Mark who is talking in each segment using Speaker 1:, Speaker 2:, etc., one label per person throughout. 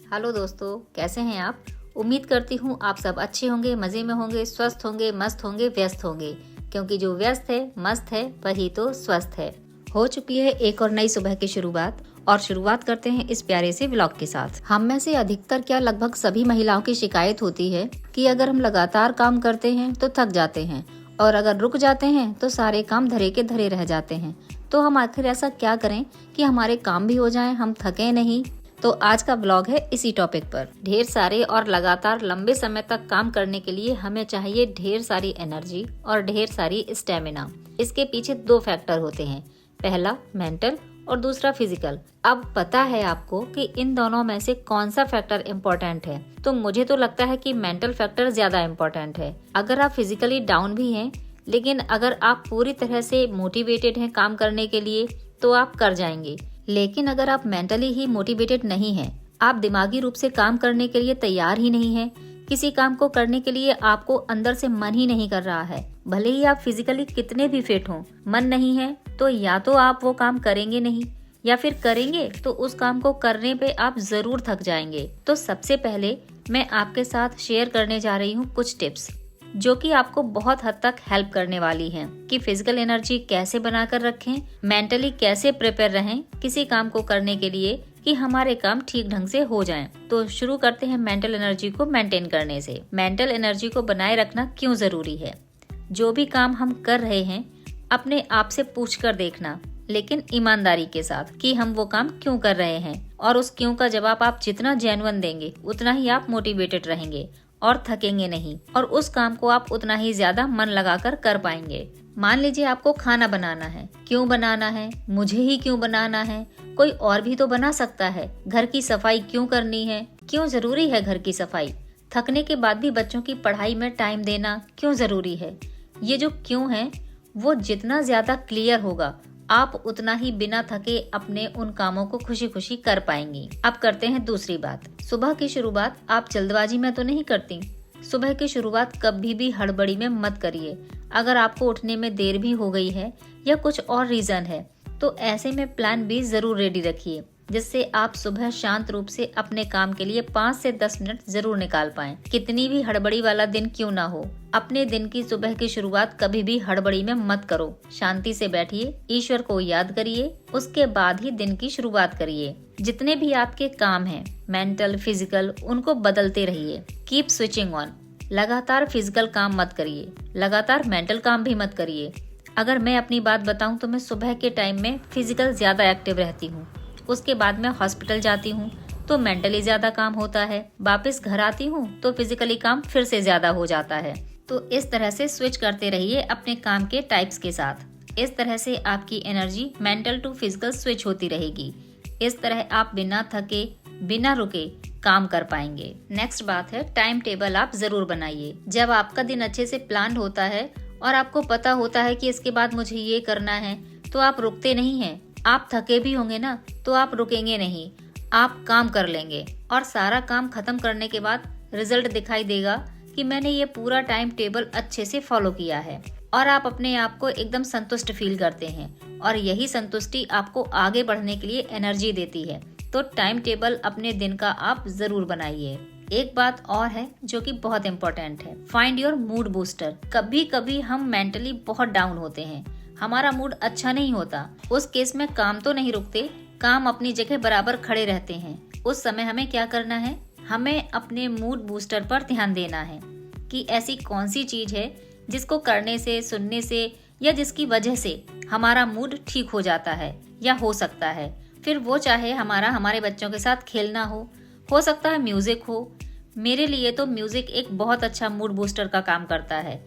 Speaker 1: Hello दोस्तों, कैसे हैं आप। उम्मीद करती हूँ आप सब अच्छे होंगे, मज़े में होंगे, स्वस्थ होंगे, मस्त होंगे, व्यस्त होंगे, क्योंकि जो व्यस्त है मस्त है वही तो स्वस्थ है। हो चुकी है एक और नई सुबह की शुरुआत और शुरुआत करते हैं इस प्यारे से व्लॉग के साथ। हम में से अधिकतर क्या लगभग सभी महिलाओं की शिकायत होती है कि अगर हम लगातार काम करते हैं तो थक जाते हैं और अगर रुक जाते हैं तो सारे काम धरे के धरे रह जाते हैं। तो हम आखिर ऐसा क्या करें कि हमारे काम भी हो जाएं, हम थकें नहीं। तो आज का ब्लॉग है इसी टॉपिक पर। ढेर सारे और लगातार लंबे समय तक काम करने के लिए हमें चाहिए ढेर सारी एनर्जी और ढेर सारी स्टेमिना। इसके पीछे दो फैक्टर होते हैं, पहला मेंटल और दूसरा फिजिकल। अब पता है आपको कि इन दोनों में से कौन सा फैक्टर इम्पोर्टेंट है? तो मुझे तो लगता है कि मेंटल फैक्टर ज्यादा इम्पोर्टेंट है। अगर आप फिजिकली डाउन भी हैं, लेकिन अगर आप पूरी तरह से मोटिवेटेड हैं काम करने के लिए तो आप कर जाएंगे। लेकिन अगर आप मेंटली ही मोटिवेटेड नहीं हैं, आप दिमागी रूप से काम करने के लिए तैयार ही नहीं हैं, किसी काम को करने के लिए आपको अंदर से मन ही नहीं कर रहा है, भले ही आप फिजिकली कितने भी फिट हों, मन नहीं है तो या तो आप वो काम करेंगे नहीं या फिर करेंगे तो उस काम को करने पे आप जरूर थक जाएंगे। तो सबसे पहले मैं आपके साथ शेयर करने जा रही हूँ कुछ टिप्स जो कि आपको बहुत हद तक हेल्प करने वाली हैं कि फिजिकल एनर्जी कैसे बनाकर रखें, मेंटली कैसे प्रिपेयर रहें किसी काम को करने के लिए कि हमारे काम ठीक ढंग से हो जाएं। तो शुरू करते हैं मेंटल एनर्जी को मेंटेन करने से। मेंटल एनर्जी को बनाए रखना क्यों जरूरी है? जो भी काम हम कर रहे हैं अपने आप से पूछ कर देखना, लेकिन ईमानदारी के साथ, कि हम वो काम क्यों कर रहे हैं, और उस क्यों का जवाब आप जितना जेन्युइन देंगे उतना ही आप मोटिवेटेड रहेंगे और थकेंगे नहीं, और उस काम को आप उतना ही ज्यादा मन लगाकर कर पाएंगे। मान लीजिए आपको खाना बनाना है, क्यों बनाना है, मुझे ही क्यों बनाना है, कोई और भी तो बना सकता है। घर की सफाई क्यों करनी है, क्यों जरूरी है घर की सफाई। थकने के बाद भी बच्चों की पढ़ाई में टाइम देना क्यों जरूरी है। ये जो क्यों है वो जितना ज्यादा क्लियर होगा आप उतना ही बिना थके अपने उन कामों को खुशी खुशी कर पाएंगी। अब करते हैं दूसरी बात। सुबह की शुरुआत आप जल्दबाजी में तो नहीं करती। सुबह की शुरुआत कभी भी हड़बड़ी में मत करिए। अगर आपको उठने में देर भी हो गई है या कुछ और रीजन है तो ऐसे में प्लान बी जरूर रेडी रखिए, जिससे आप सुबह शांत रूप से अपने काम के लिए 5 से 10 मिनट जरूर निकाल पाएं। कितनी भी हड़बड़ी वाला दिन क्यों ना हो, अपने दिन की सुबह की शुरुआत कभी भी हड़बड़ी में मत करो। शांति से बैठिए, ईश्वर को याद करिए, उसके बाद ही दिन की शुरुआत करिए। जितने भी आपके काम हैं, मेंटल फिजिकल, उनको बदलते रहिए। Keep switching on. लगातार फिजिकल काम मत करिए, लगातार मेंटल काम भी मत करिए। अगर मैं अपनी बात बताऊं तो मैं सुबह के टाइम में फिजिकल ज्यादा एक्टिव रहती हूँ, उसके बाद मैं हॉस्पिटल जाती हूँ तो मेंटली ज्यादा काम होता है, वापस घर आती हूँ तो फिजिकली काम फिर से ज्यादा हो जाता है। तो इस तरह से स्विच करते रहिए अपने काम के टाइप्स के साथ। इस तरह से आपकी energy mental to physical switch होती रहेगी। इस तरह आप बिना थके बिना रुके काम कर पाएंगे। नेक्स्ट बात है, टाइम टेबल आप जरूर बनाइए। जब आपका दिन अच्छे से प्लान होता है और आपको पता होता है कि इसके बाद मुझे ये करना है, तो आप रुकते नहीं हैं। आप थके भी होंगे ना तो आप रुकेंगे नहीं, आप काम कर लेंगे और सारा काम खत्म करने के बाद रिजल्ट दिखाई देगा कि मैंने ये पूरा टाइम टेबल अच्छे से फॉलो किया है, और आप अपने आप को एकदम संतुष्ट फील करते हैं और यही संतुष्टि आपको आगे बढ़ने के लिए एनर्जी देती है। तो टाइम टेबल अपने दिन का आप जरूर बनाइए। एक बात और है जो कि बहुत इम्पोर्टेंट है, फाइंड योर मूड बूस्टर। कभी कभी हम मेंटली बहुत डाउन होते हैं, हमारा मूड अच्छा नहीं होता, उस केस में काम तो नहीं रुकते, काम अपनी जगह बराबर खड़े रहते हैं। उस समय हमें क्या करना है, हमें अपने मूड बूस्टर पर ध्यान देना है कि ऐसी कौन सी चीज है जिसको करने से, सुनने से या जिसकी वजह से हमारा मूड ठीक हो जाता है या हो सकता है। फिर वो चाहे हमारे बच्चों के साथ खेलना हो सकता है म्यूजिक हो। मेरे लिए तो म्यूजिक एक बहुत अच्छा मूड बूस्टर का काम करता है।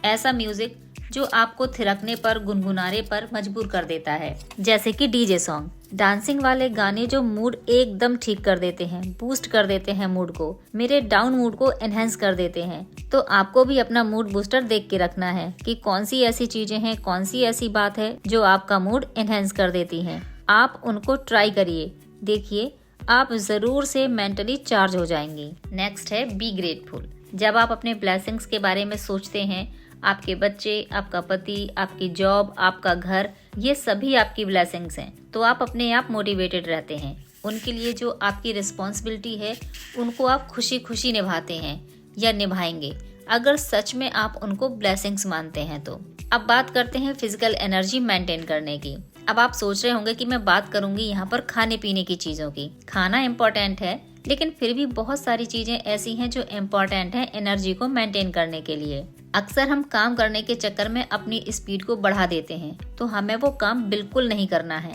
Speaker 1: ऐसा म्यूजिक जो आपको थिरकने पर, गुनगुनाने पर मजबूर कर देता है, जैसे कि डीजे सॉन्ग, डांसिंग वाले गाने जो मूड एकदम ठीक कर देते हैं, बूस्ट कर देते हैं मूड को, मेरे डाउन मूड को एनहेंस कर देते हैं। तो आपको भी अपना मूड बूस्टर देख के रखना है कि कौन सी ऐसी चीजें हैं, कौन सी ऐसी बात है जो आपका मूड एनहेंस कर देती हैं। आप उनको ट्राई करिए, देखिए आप जरूर से मेंटली चार्ज हो जाएंगी। नेक्स्ट है, बी ग्रेटफुल। जब आप अपने ब्लेसिंग्स के बारे में सोचते हैं, आपके बच्चे, आपका पति, आपकी जॉब, आपका घर, ये सभी आपकी ब्लेसिंग्स हैं, तो आप अपने आप मोटिवेटेड रहते हैं। उनके लिए जो आपकी रिस्पॉन्सिबिलिटी है उनको आप खुशी खुशी निभाते हैं या निभाएंगे, अगर सच में आप उनको ब्लेसिंग्स मानते हैं तो। अब बात करते हैं फिजिकल एनर्जी मेंटेन करने की। अब आप सोच रहे होंगे कि मैं बात करूंगी यहाँ पर खाने पीने की चीज़ों की। खाना इम्पोर्टेंट है, लेकिन फिर भी बहुत सारी चीज़ें ऐसी हैं जो इम्पोर्टेंट हैं एनर्जी को मेंटेन करने के लिए। अक्सर हम काम करने के चक्कर में अपनी स्पीड को बढ़ा देते हैं, तो हमें वो काम बिल्कुल नहीं करना है।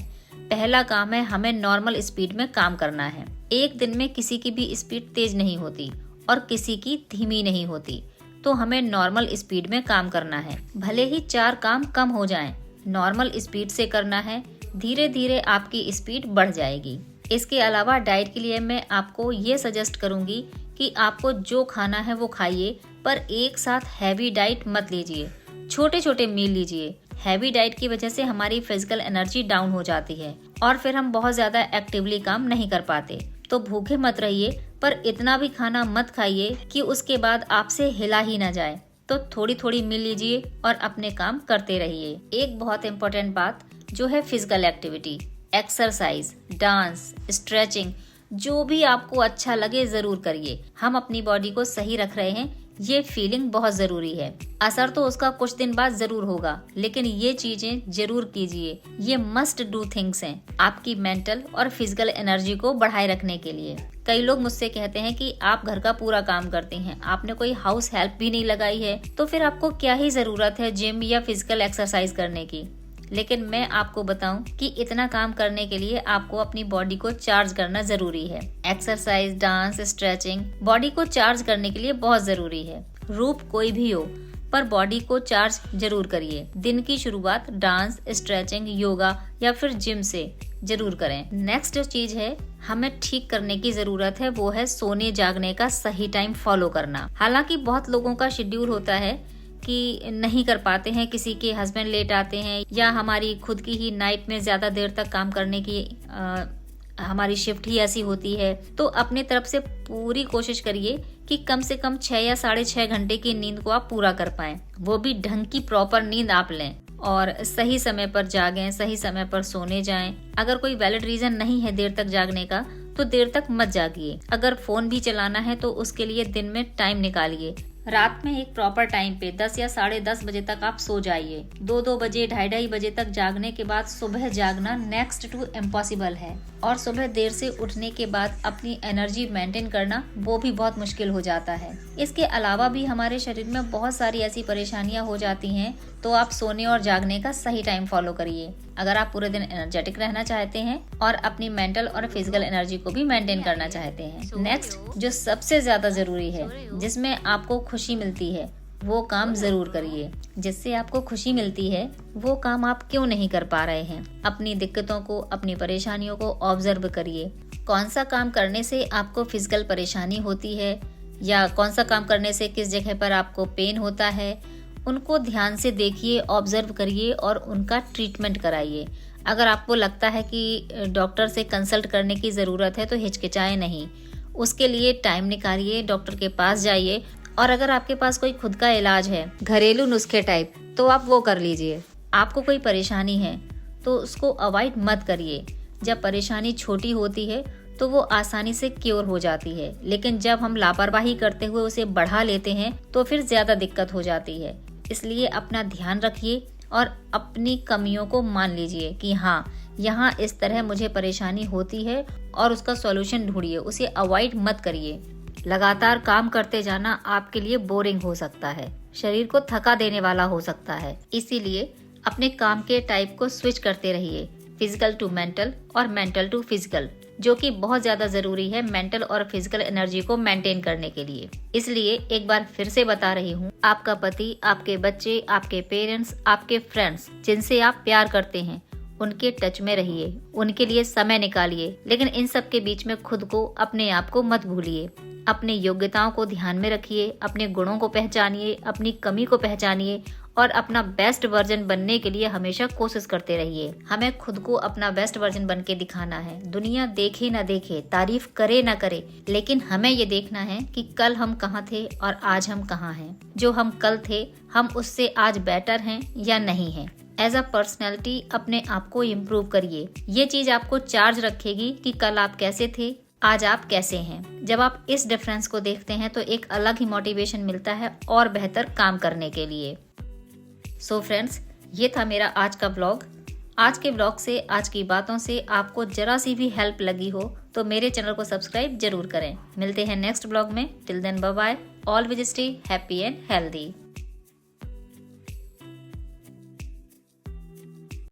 Speaker 1: पहला काम है हमें नॉर्मल स्पीड में काम करना है। एक दिन में किसी की भी स्पीड तेज नहीं होती और किसी की धीमी नहीं होती, तो हमें नॉर्मल स्पीड में काम करना है। भले ही 4 काम कम हो जाएं, नॉर्मल स्पीड से करना है, धीरे धीरे आपकी स्पीड बढ़ जाएगी। इसके अलावा डाइट के लिए मैं आपको ये सजेस्ट करूंगी कि आपको जो खाना है वो खाइए, पर एक साथ हैवी डाइट मत लीजिए। छोटे छोटे मील लीजिए। हैवी डाइट की वजह से हमारी फिजिकल एनर्जी डाउन हो जाती है और फिर हम बहुत ज्यादा एक्टिवली काम नहीं कर पाते। तो भूखे मत रहिए, पर इतना भी खाना मत खाइए कि उसके बाद आपसे हिला ही ना जाए। तो थोड़ी थोड़ी मील लीजिए और अपने काम करते रहिए। एक बहुत इम्पोर्टेंट बात जो है physical activity, exercise, dance, stretching, जो भी आपको अच्छा लगे जरूर करिए। हम अपनी बॉडी को सही रख रहे हैं, ये फीलिंग बहुत जरूरी है। असर तो उसका कुछ दिन बाद जरूर होगा, लेकिन ये चीजें जरूर कीजिए। ये मस्ट डू थिंग्स हैं आपकी मेंटल और फिजिकल एनर्जी को बढ़ाए रखने के लिए। कई लोग मुझसे कहते हैं कि आप घर का पूरा काम करते हैं, आपने कोई हाउस हेल्प भी नहीं लगाई है, तो फिर आपको क्या ही जरूरत है जिम या फिजिकल एक्सरसाइज करने की। लेकिन मैं आपको बताऊं कि इतना काम करने के लिए आपको अपनी बॉडी को चार्ज करना जरूरी है। एक्सरसाइज, डांस, स्ट्रेचिंग बॉडी को चार्ज करने के लिए बहुत जरूरी है। रूप कोई भी हो, पर बॉडी को चार्ज जरूर करिए। दिन की शुरुआत डांस, स्ट्रेचिंग, योगा या फिर जिम से जरूर करें। नेक्स्ट जो चीज है हमें ठीक करने की जरूरत है, वो है सोने जागने का सही टाइम फॉलो करना। हालांकि बहुत लोगों का शेड्यूल होता है कि नहीं कर पाते हैं, किसी के हस्बैंड लेट आते हैं या हमारी खुद की ही नाइट में ज्यादा देर तक काम करने की हमारी शिफ्ट ही ऐसी होती है। तो अपनी तरफ से पूरी कोशिश करिए कि कम से कम 6 या 6.5 घंटे की नींद को आप पूरा कर पाएं। वो भी ढंग की प्रॉपर नींद आप लें और सही समय पर जागें, सही समय पर सोने जाएं। अगर कोई वैलिड रीजन नहीं है देर तक जागने का तो देर तक मत जागिए। अगर फोन भी चलाना है तो उसके लिए दिन में टाइम निकालिए। रात में एक प्रॉपर टाइम पे 10 या 10:30 बजे तक आप सो जाइए। 2-2 बजे, 2:30 बजे तक जागने के बाद सुबह जागना नेक्स्ट टू इम्पॉसिबल है, और सुबह देर से उठने के बाद अपनी एनर्जी मेंटेन करना वो भी बहुत मुश्किल हो जाता है। इसके अलावा भी हमारे शरीर में बहुत सारी ऐसी परेशानियां हो जाती हैं, तो आप सोने और जागने का सही टाइम फॉलो करिए अगर आप पूरे दिन एनर्जेटिक रहना चाहते हैं और अपनी मेंटल और फिजिकल एनर्जी को भी मेंटेन करना चाहते हैं। नेक्स्ट जो सबसे ज्यादा जरूरी है, जिसमें आपको खुशी मिलती है, वो काम जरूर करिए। जिससे आपको खुशी मिलती है वो काम आप क्यों नहीं कर पा रहे हैं? अपनी दिक्कतों को, अपनी परेशानियों को ऑब्जर्व करिए। कौन सा काम करने से आपको फिजिकल परेशानी होती है या कौन सा काम करने से किस जगह पर आपको पेन होता है, उनको ध्यान से देखिए, ऑब्जर्व करिए और उनका ट्रीटमेंट कराइए। अगर आपको लगता है कि डॉक्टर से कंसल्ट करने की ज़रूरत है तो हिचकिचाएं नहीं, उसके लिए टाइम निकालिए, डॉक्टर के पास जाइए। और अगर आपके पास कोई खुद का इलाज है, घरेलू नुस्खे टाइप, तो आप वो कर लीजिए। आपको कोई परेशानी है तो उसको अवॉइड मत करिए। जब परेशानी छोटी होती है तो वो आसानी से क्योर हो जाती है, लेकिन जब हम लापरवाही करते हुए उसे बढ़ा लेते हैं तो फिर ज़्यादा दिक्कत हो जाती है। इसलिए अपना ध्यान रखिए और अपनी कमियों को मान लीजिए कि हाँ, यहाँ इस तरह मुझे परेशानी होती है और उसका सॉल्यूशन ढूंढिए, उसे अवॉइड मत करिए। लगातार काम करते जाना आपके लिए बोरिंग हो सकता है, शरीर को थका देने वाला हो सकता है। इसीलिए अपने काम के टाइप को स्विच करते रहिए, फिजिकल टू मेंटल और मेंटल टू फिजिकल, जो कि बहुत ज्यादा जरूरी है मेंटल और फिजिकल एनर्जी को मेंटेन करने के लिए। इसलिए एक बार फिर से बता रही हूँ, आपका पति, आपके बच्चे, आपके पेरेंट्स, आपके फ्रेंड्स जिनसे आप प्यार करते हैं, उनके टच में रहिए, उनके लिए समय निकालिए। लेकिन इन सब के बीच में खुद को, अपने आप को मत भूलिए। अपनी योग्यताओं को ध्यान में रखिए, अपने गुणों को पहचानिए, अपनी कमी को पहचानिए और अपना बेस्ट वर्जन बनने के लिए हमेशा कोशिश करते रहिए। हमें खुद को अपना बेस्ट वर्जन बन के दिखाना है। दुनिया देखे न देखे, तारीफ करे न करे, लेकिन हमें ये देखना है कि कल हम कहाँ थे और आज हम कहाँ हैं। जो हम कल थे, हम उससे आज बेटर हैं या नहीं हैं। एज अ पर्सनैलिटी अपने आप को इम्प्रूव करिए। ये चीज़ आपको चार्ज रखेगी कि कल आप कैसे थे, आज आप कैसे हैं। जब आप इस डिफरेंस को देखते हैं तो एक अलग ही मोटिवेशन मिलता है और बेहतर काम करने के लिए। सो फ्रेंड्स, ये था मेरा आज का व्लॉग। आज के व्लॉग से, आज की बातों से आपको जरा सी भी हेल्प लगी हो तो मेरे चैनल को सब्सक्राइब जरूर करें। मिलते हैं नेक्स्ट व्लॉग में। Till then bye bye, always stay happy and healthy.